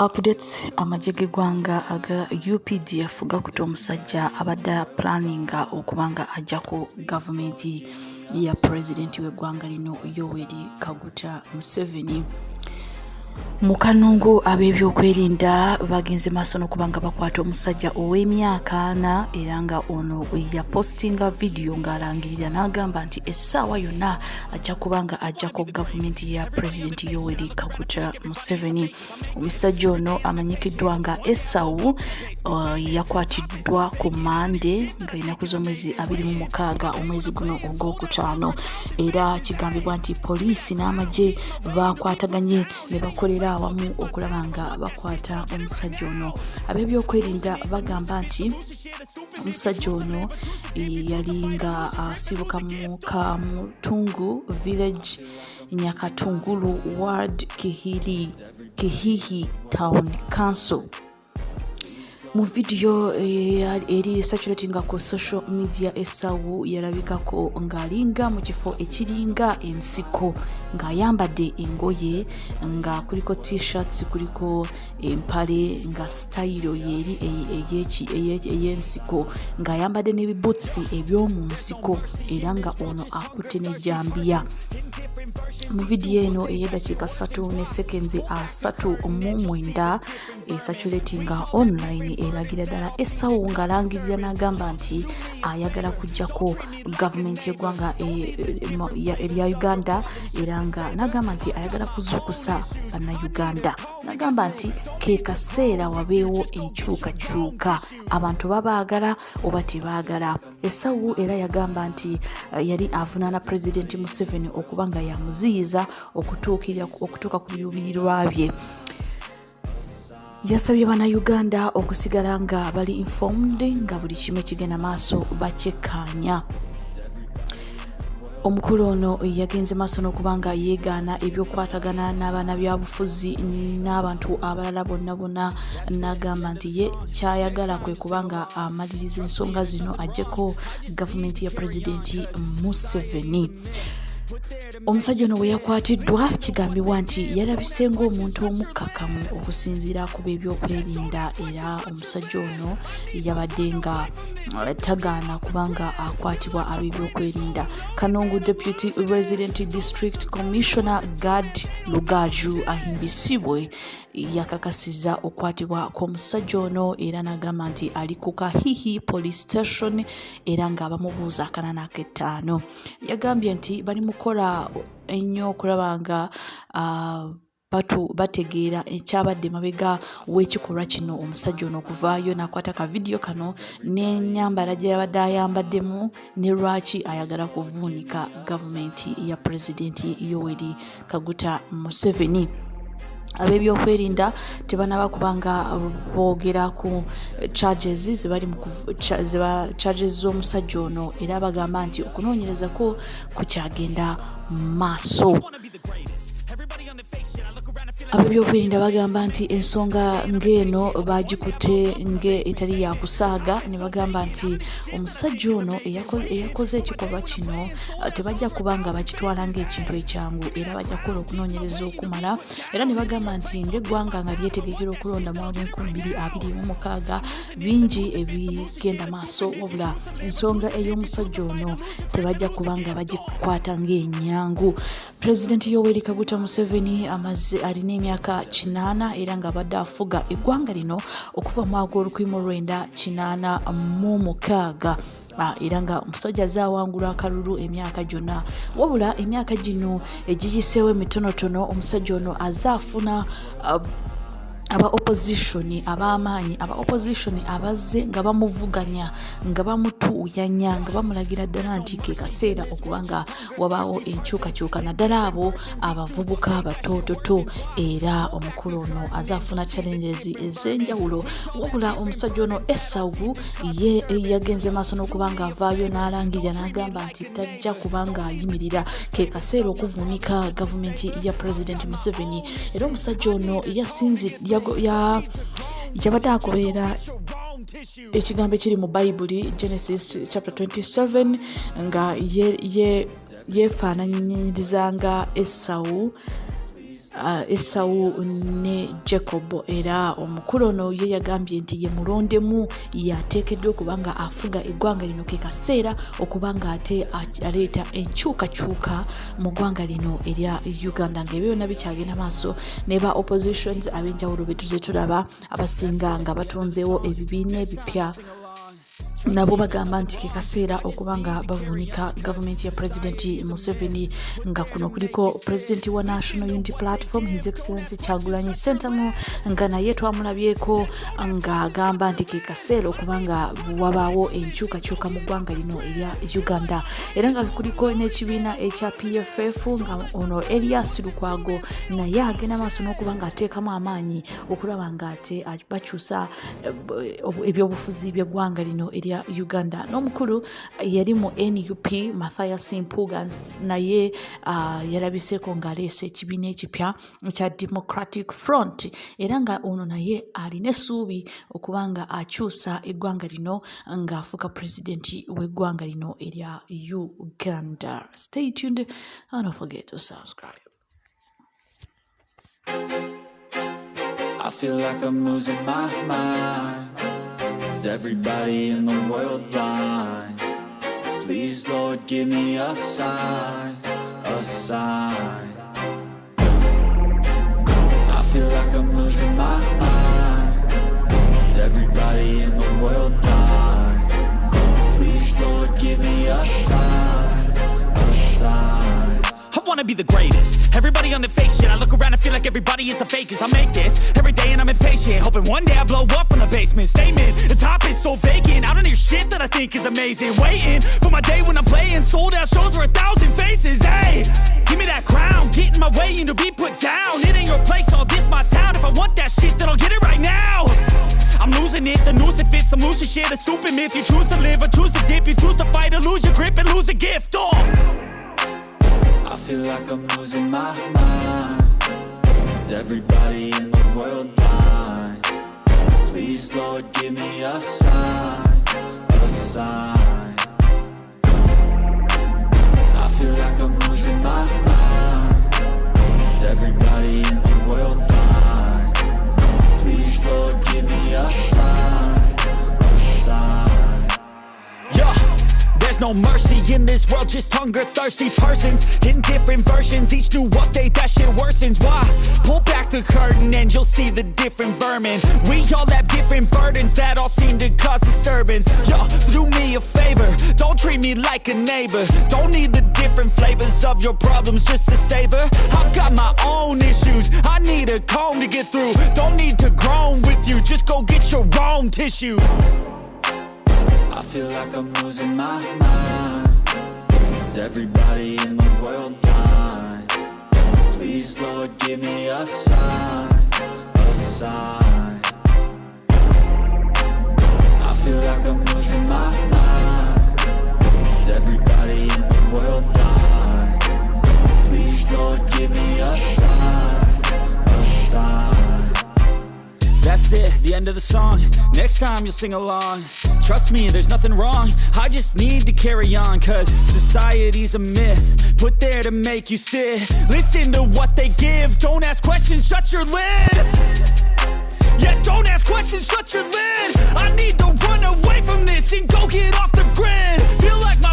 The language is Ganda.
Updates Amagye GA aga updf gakutte omusajja abadde planninga okubanga ajjako gavumenti ya president w'eggwanga lino Yoweri Kaguta Museveni. Mukanungu ab'ebyokwerinda bagenze maaso n'okubanga bakwata omusajja ow'emyaka 4 era nga ono yapostinga video ng'alangirira n'agamba nti essaawa yonna ajja kubanga ajjako gavumenti ya president Yoweri Kaguta Museveni. Omusajja ono amanyikiddwa nga Esau yakwatiddwa ku Mande nga ennaku z'omwezi 26 omwezi guno ogwokutaano, era kigambibwa nti poliisi n'amagye bakwataganye ne bakolera awamu okulaba nga bakwata omusajja ono. Ab'ebyokwerinda bagamba nti omusajja ono yali nga asibuka mu Kamutungu village Nyakatungulu ward Kihihi town council. Mu video eri circulating ku social media, Esau yalabikako ng'alinga mu kifo ekiringa ensiko ng'ayambadde engoye nga kuliko t-shirts kuliko empale nga style yeri ey'ensiko ng'ayambadde n'ebibutsi eby'omu nsiko era nga ono akutte n'ejjambiya. Mu video eno ey'eddakiika 3 ne seconds 39 circulating online eragira ddala Esau ng'alangirira n'agamba nti ayagala kujjako gavumenti y'eggwanga erya Uganda era nga n'agamba nti ayagala kuzuukusa bannayuganda. N'agamba nti ke kaseera wabeewo enkyukakyuka, abantu babaagala oba tebaagala. Esau era yagamba nti yali avunaana President Museveni okuba nga yamuziyiza okutuuka ku biruubirirwa bye. Yasabye bannayuganda okusigala nga bali informed nga buli kimu kigenda maaso bakyekkaanya. Omukulu ono yagenze maaso n'okubanga yeegaana ebyokwatagana n'abaana byabufuzi n'abantu abalala bonna n'agamba nti ye kyayagala kwe kubanga amaliriza ensonga zino ajjeko gavumenti ya President Museveni. Omusajja ono we yakwatiddwa kigambibwa nti yalabise ng'omuntu omukkakkamu okusinziira ku b'ebyokwerinda, era omusajja ono yabadde nga tagaana kubanga akwatibwa ab'ebyokwerinda. Kanungu Deputy Resident District Commissioner Gad Lugaju ahimbisibwe yakakasizza okwatibwa kw'omusajja ono era n'agamba nti ali ku Kahihi Police Station era ng'abamubuuza akanana ak'ettaano. Yagambye nti bali mukola ennyo okulaba nga bategeera ekyabadde mabega w'ekikolwa kino. Omusajja ono okuvaayo n'akwata ka video kano n'ennyambala gye yabadde ayambaddemu ne lwaki ayagala kuvuunika gavumenti ya Pulezidenti Yoweri Kaguta Museveni. Ab'ebyokwerinda tebanaba kubanga boogera ku charges charges z'omusajja ono era bagamba nti okunoonyereza ko kukyagenda maaso. Ab'ebyokwerinda bagamba nti ensonga ng'eno bagikutte etali ya kusaaga, ne bagamba nti omusajja ono eyakoze ekikolwa kino tebajja kubanga bakitwala ng'ekintu ekyangu era bajja kukola okunoonyereza okumala. Era ne bagamba nti ng'eggwanga nga lyetegekera okulonda mu 2026 bingi ebigenda maaso, wabula ensonga ey'omusajja ono tebajja kubanga bagikwata ng'ennyangu. President Yoweri Kaguta Museveni alina emyaka 80 era nga abadde afuga eggwanga lino okuva mu mwaka g'1986 era nga omusajja azaawangula akalulu emyaka gyonna, wabula emyaka gino egiyiseewo emitonotono omusajja ono azaafuna aba opposition ab'amaanyi abazze nga bamuvuganya nga bamutuuyanya nga bamulagira ddala nti ke kaseera okubanga wabaawo enkyukakyuka naddala abo abavubuka abatoototo, era omukulu ono azaafuna challenges ez'enjawulo. Wabula omusajja ono Esau ye yagenze maaso n'okubanga avaayo n'alangirira n'agamba nti tajja kubanga ayimirira ke kaseera okuvuunika gavumenti ya President Museveni. Era omusajja ono yabadde akobeera ekigambo ekiri mu Bayibuli Genesis chapter 27 nga yeefaananyirizanga Esau Esau ne Jacob era omukulu ono ye yagambye nti ye mulondemu yateekeddwa okubanga afuga eggwanga lino ke kaseera okubanga ate aleeta enkyukakyuka mu ggwanga lino erya Uganda ng'ebyo byonna bikyagenda maaso ne ba oppositions ab'enjawulo be tuze tulaba abasinga nga batonzeewo ebibiina ebipya nabo bagamba nti ke kaseera okubanga bavuunika gavumenti ya President Museveni nga kuno kuliko President wa National Unity Platform His Excellency Kyagulanyi Ssentamu nga naye twamulabyeko nga agamba nti ke kaseera okubanga wabaawo enkyukakyuka mu ggwanga lino erya Uganda era nga kuliko n'ekibiina ekya PFF nga ono Elias Lukwago naye agenda maaso n'okubanga ateekamu amaanyi okulaba nga ate bakyusa ebyobufuzi by'eggwanga lino erya Uganda. N'omukulu yali mu NUP Mathias Mpuuga naye yalabiseko ng'aleese ekibiina ekipya ekya Democratic Front era nga ono naye alina essuubi okubanga akyusa eggwanga lino ng'afuuka pulezidenti w'eggwanga lino erya Uganda. Stay tuned and don't forget to subscribe. I feel like I'm losing my mind. Is everybody in the world blind? Please, Lord, give me a sign, a sign. I feel like I'm losing my mind. Is everybody in the world blind? Please, Lord, give me a sign, a sign. I wanna be the greatest. Everybody on the fake shit. I look around and feel like everybody is the fakest. I make this every day and I'm impatient, hoping one day I blow up from the basement. Statement, the top is so vacant. I don't hear shit that I think is amazing. Waiting for my day when I'm playing sold out shows for 1,000 faces. Hey, give me that crown, get in my way and to be put down. It ain't your place, no, this my town. If I want that shit, then I'll get it right now. I'm losing it, the noose it fits, some losing shit, a stupid myth. You choose to live or choose to dip, you choose to fight or lose your grip and lose a gift. I feel like I'm losing my mind. Is everybody in the world blind? Please, Lord, give me a sign, a sign. I feel like I'm losing my mind. Is everybody in the world blind? Please, Lord, give me a sign, a sign. Yeah. There's no mercy in this world, just hunger-thirsty persons in different versions. Each new update, that shit worsens. Why? Pull back the curtain and you'll see the different vermin. We all have different burdens that all seem to cause disturbance. Yo, so do me a favor, don't treat me like a neighbor. Don't need the different flavors of your problems just to savor. I've got my own issues, I need a comb to get through. Don't need to groan with you, just go get your own tissue. I feel like I'm losing my mind. Is everybody in the world blind? Please, Lord, give me a sign, a sign. I feel like I'm losing my mind. Is everybody in the world blind? Please, Lord, give me a sign, a sign. That's it, the end of the song. Next time you'll sing along. Trust me, there's nothing wrong. I just need to carry on, cause society's a myth put there to make you sit. Listen to what they give. Don't ask questions, shut your lid. Yeah, don't ask questions, shut your lid. I need to run away from this and go get off the grid. Feel like my